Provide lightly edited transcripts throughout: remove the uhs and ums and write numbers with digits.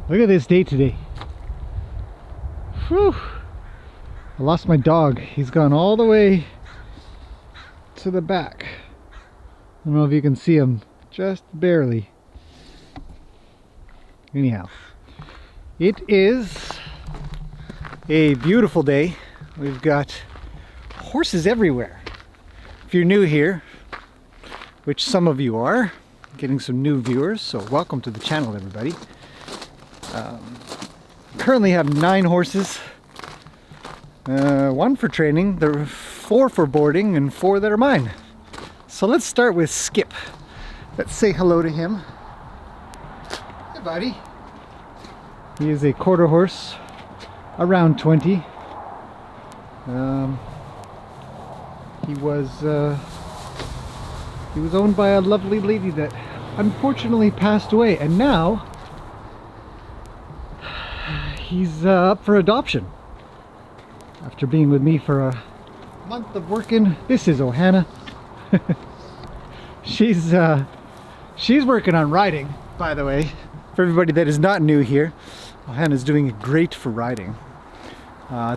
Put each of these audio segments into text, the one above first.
Look at this day today. Whew. I lost my dog. He's gone all the way to the back. I don't know if you can see him, just barely. Anyhow, it is a beautiful day. We've got horses everywhere. If you're new here, which some of you are, getting some new viewers, so welcome to the channel, everybody. Currently have 9 horses, 1 for training, there are 4 for boarding, and 4 that are mine. So let's start with Skip. Let's say hello to him. Hey buddy. He is a quarter horse, around 20. He was owned by a lovely lady that unfortunately passed away, and now he's up for adoption after being with me for a month of working. This is Ohana. She's working on riding, by the way. For everybody that is not new here, Ohana's doing great for riding.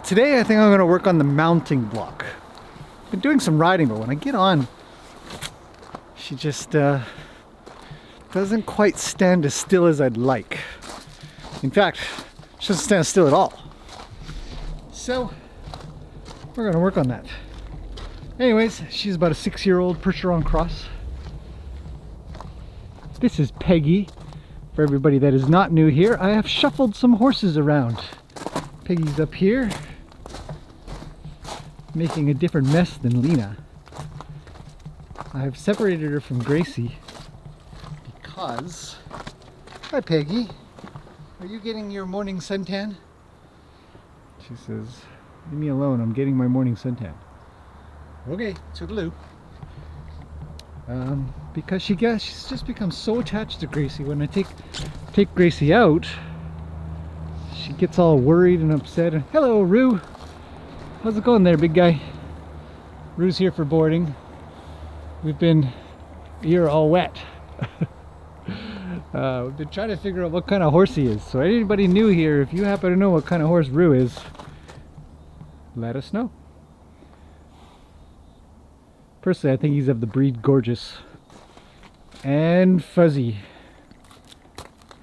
Today I think I'm going to work on the mounting block. Been doing some riding, but when I get on, she just doesn't quite stand as still as I'd like. In fact, she doesn't stand still at all. So we're going to work on that. Anyways, she's about a 6-year-old Percheron cross. This is Peggy. For everybody that is not new here, I have shuffled some horses around. Peggy's up here, making a different mess than Lena. I have separated her from Gracie because... Hi Peggy, are you getting your morning suntan? She says, leave me alone, I'm getting my morning suntan. Okay, toodaloo. Because she's just become so attached to Gracie. When I take Gracie out, she gets all worried and upset. And, hello, Roo. How's it going there, big guy? Roo's here for boarding. You're all wet. We've been trying to figure out what kind of horse he is. So anybody new here, if you happen to know what kind of horse Roo is, let us know. Personally, I think he's of the breed Gorgeous and Fuzzy.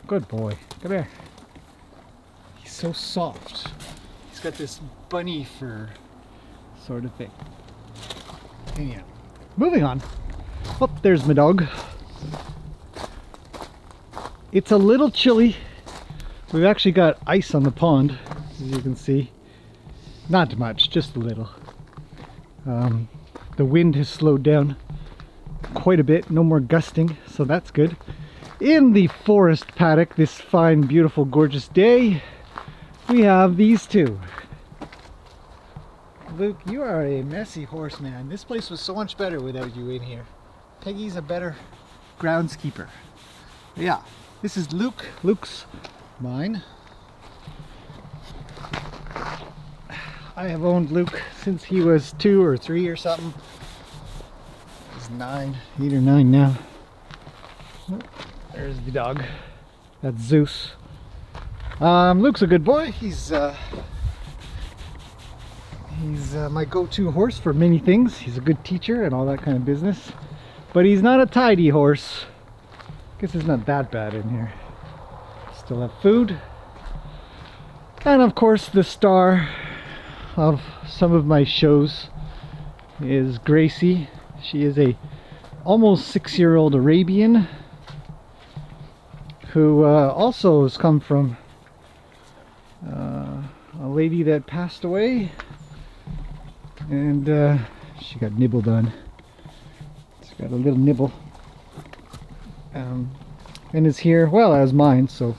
Good boy. Come here. He's so soft. He's got this bunny fur sort of thing. Anyhow, moving on. Oh, there's my dog. It's a little chilly. We've actually got ice on the pond, as you can see. Not much, just a little. The wind has slowed down quite a bit, no more gusting, so that's good. In the forest paddock, this fine, beautiful, gorgeous day, we have these two. Luke, you are a messy horse, man. This place was so much better without you in here. Peggy's a better groundskeeper. But yeah, this is Luke. Luke's mine. I have owned Luke since he was 2 or 3 or something. He's 8 or 9 now. Oh, there's the dog. That's Zeus. Luke's a good boy. He's my go-to horse for many things. He's a good teacher and all that kind of business. But he's not a tidy horse. Guess it's not that bad in here. Still have food. And of course the star of some of my shows is Gracie. She is a almost 6-year-old Arabian who also has come from a lady that passed away, and she got nibbled on. She's got a little nibble, and is here, well, as mine, so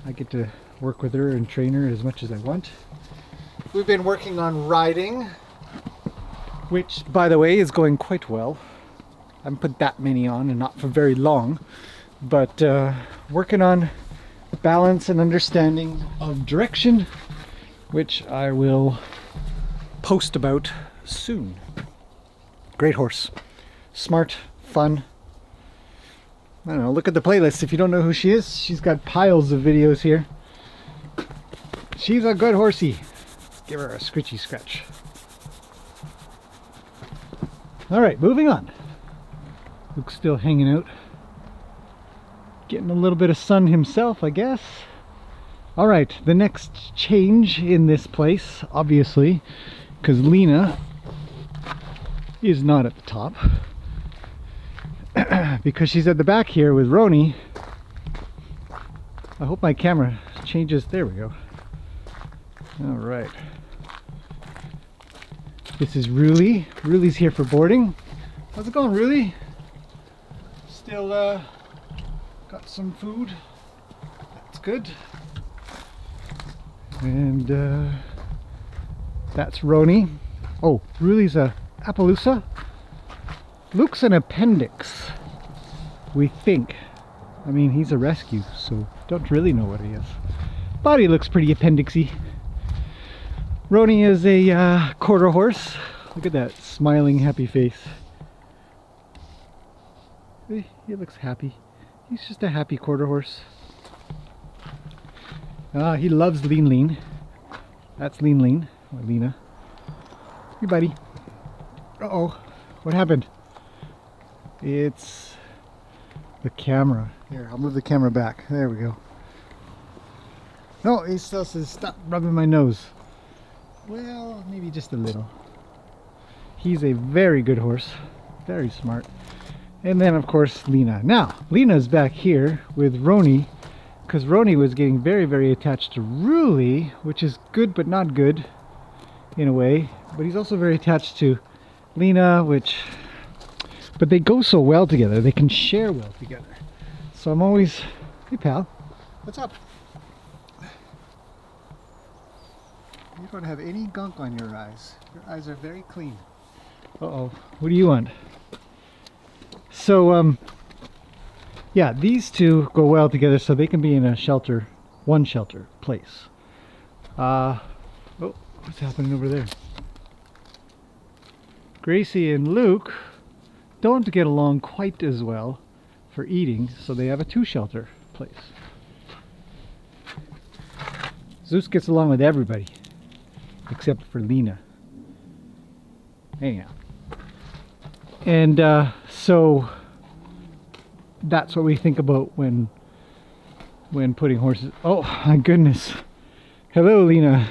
I get to work with her and train her as much as I want. We've been working on riding, which, by the way, is going quite well. I haven't put that many on, and not for very long, but working on balance and understanding of direction, which I will post about soon. Great horse. Smart, fun. I don't know, look at the playlist if you don't know who she is. She's got piles of videos here. She's a good horsey. Give her a scritchy scratch. All right, moving on. Luke's still hanging out. Getting a little bit of sun himself, I guess. All right, the next change in this place, obviously, because Lena is not at the top. Because she's at the back here with Roni. I hope my camera changes. There we go. All right. This is Ruli. Ruli's here for boarding. How's it going, Ruli? Still got some food. That's good. And that's Roni. Oh, Ruli's a Appaloosa. Luke's an appendix, we think. I mean, he's a rescue, so don't really know what he is. Body looks pretty appendixy. Roni is a quarter horse. Look at that smiling, happy face. He looks happy. He's just a happy quarter horse. He loves Lean Lean. That's Lean Lean, or Lena. Hey, buddy. Uh-oh, what happened? It's the camera. Here, I'll move the camera back. There we go. No, he still says, stop rubbing my nose. Well, maybe just a little. He's a very good horse. Very smart. And then, of course, Lena. Now, Lena's back here with Roni, because Roni was getting very, very attached to Ruli, which is good but not good, in a way. But he's also very attached to Lena, which... But they go so well together. They can share well together. So I'm always... Hey, pal. What's up? You don't have any gunk on your eyes. Your eyes are very clean. Uh-oh. What do you want? So, yeah, these two go well together, so they can be in a shelter, one shelter place. Oh, what's happening over there? Gracie and Luke don't get along quite as well for eating, so they have a two shelter place. Zeus gets along with everybody, except for Lena. Anyhow. And so that's what we think about when putting horses. Oh my goodness. Hello, Lena.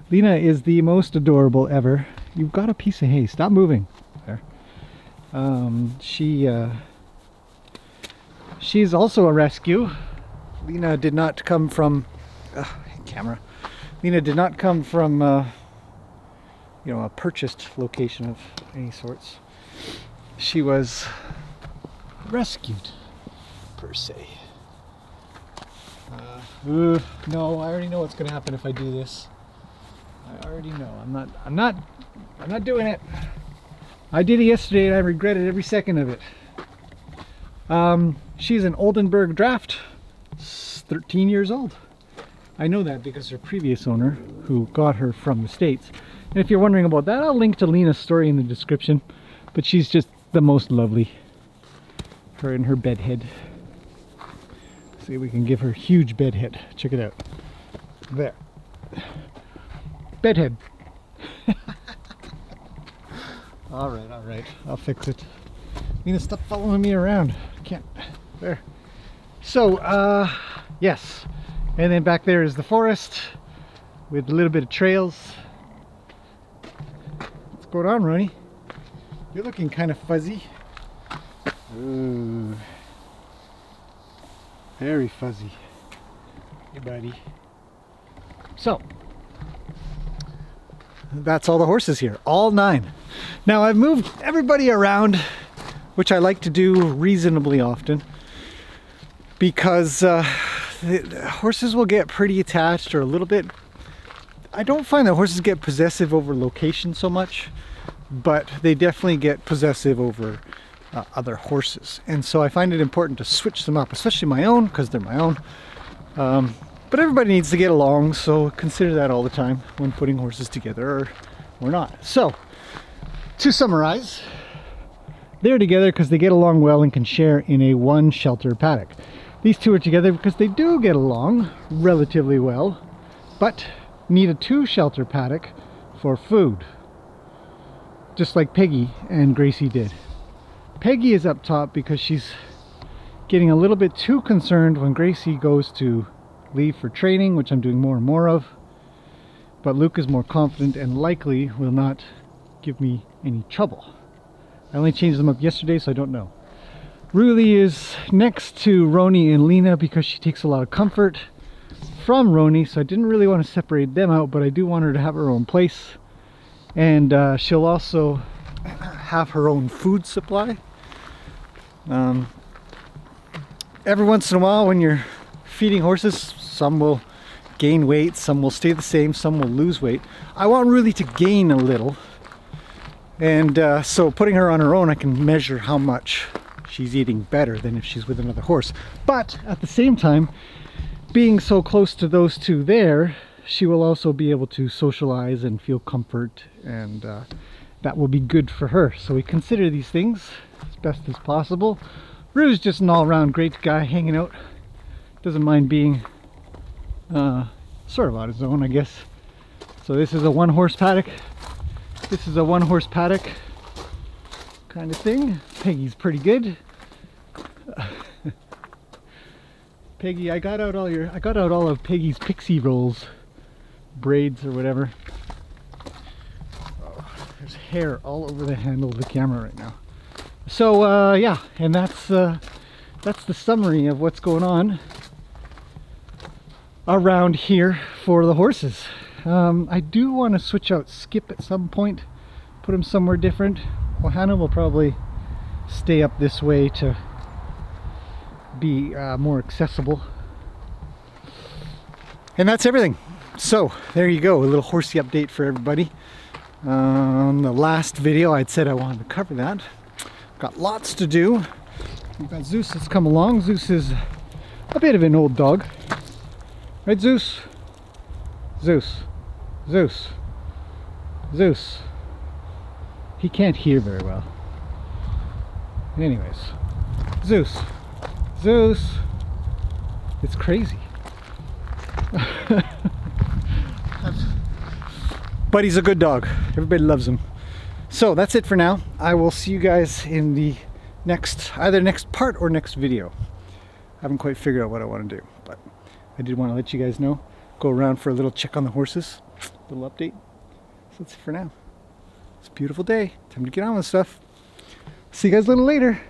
Lena is the most adorable ever. You've got a piece of hay. Stop moving. There. She's also a rescue. Lena did not come from camera. Lena did not come from you know, a purchased location of any sorts. She was rescued, per se. No, I already know what's going to happen if I do this. I already know. I'm not doing it. I did it yesterday and I regretted every second of it. She's an Oldenburg draft, 13 years old. I know that because her previous owner, who got her from the States. And if you're wondering about that, I'll link to Lena's story in the description. But she's just the most lovely. Her and her bedhead. See if we can give her huge bedhead. Check it out. There. Bedhead. Alright. I'll fix it. Lena, stop following me around. I can't. There. So, yes. And then back there is the forest with a little bit of trails. What's going on, Roni? You're looking kind of fuzzy. Ooh. Very fuzzy. Hey, buddy. So, that's all the horses here. All 9. Now, I've moved everybody around, which I like to do reasonably often, because the horses will get pretty attached or a little bit. I don't find that horses get possessive over location so much, but they definitely get possessive over other horses. And so I find it important to switch them up, especially my own, because they're my own. But everybody needs to get along, so consider that all the time when putting horses together or not. So, to summarize, they're together because they get along well and can share in a one shelter paddock. these two are together because they do get along relatively well, but need a 2-shelter paddock for food, just like Peggy and Gracie did. Peggy is up top because she's getting a little bit too concerned when Gracie goes to leave for training, which I'm doing more and more of. But Luke is more confident and likely will not give me any trouble. I only changed them up yesterday, so I don't know. Ruli is next to Roni and Lena because she takes a lot of comfort from Roni, so I didn't really want to separate them out, but I do want her to have her own place. And she'll also have her own food supply. Every once in a while when you're feeding horses, some will gain weight, some will stay the same, some will lose weight. I want Ruli to gain a little, and so putting her on her own, I can measure how much she's eating better than if she's with another horse. But at the same time, being so close to those two there, she will also be able to socialize and feel comfort, and that will be good for her. So we consider these things as best as possible. Rue's just an all-around great guy, hanging out. Doesn't mind being sort of on his own, I guess. So this is a 1-horse paddock. This is a 1-horse paddock kind of thing. Peggy's pretty good. Peggy, I got out all of Peggy's pixie rolls, braids or whatever. Oh, there's hair all over the handle of the camera right now. So yeah, and that's the summary of what's going on around here for the horses. I do want to switch out Skip at some point, put him somewhere different. Well, Hannah will probably stay up this way to be more accessible. And that's everything. So there you go, a little horsey update for everybody. On the last video I'd said I wanted to cover that. Got lots to do. We've got Zeus that's come along. Zeus is a bit of an old dog. Right, Zeus? Zeus. Zeus. Zeus. He can't hear very well. Anyways. Zeus. Zeus. It's crazy. But he's a good dog. Everybody loves him. So that's it for now. I will see you guys in the either next part or next video. I haven't quite figured out what I want to do, but I did want to let you guys know. Go around for a little check on the horses, little update. So that's it for now. It's a beautiful day. Time to get on with stuff. See you guys a little later.